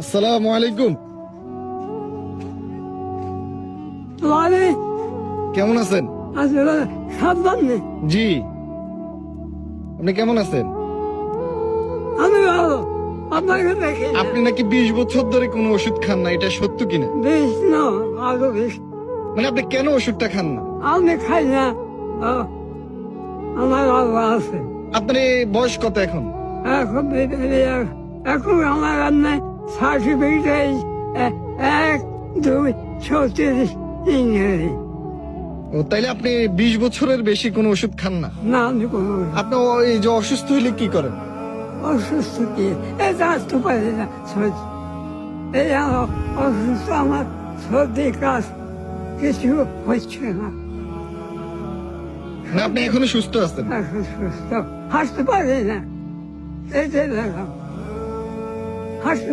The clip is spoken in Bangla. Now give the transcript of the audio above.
আসসালামু আলাইকুম। কেমন আছেন? সাবধান নেই, জি, আপনি কেমন আছেন? আমি ভালো। আপনাকে দেখি আপনি নাকি 20 বছর ধরে কোনো ওষুধ খান না, এটা সত্য কিনা? বেশ না, আরো বেশ। মানে আপনি কেন ওষুধটা খান না? আমি খাই না, আমার আল্লাহ আছে। আপনার এই বয়স কত এখন? এখন এখন আমার রান্নায় সার্টিফিকেট 1, 2, 36 ইংরেজি। ও, তাইলে আপনি 20 বছরের বেশি কোনো ওষুধ খান না? না, আমি কোনো আপনি এই যে অসুস্থ হইলে কি করেন? অসুস্থ কি এটা আসতে পারি না। এই অসুস্থ আমার সর্দি কাজ কিছু হচ্ছে না। না, আপনি এখনো সুস্থ আছেন? এখন সুস্থ, হাসতে পারি না, এইটাই দেখলাম হাসতে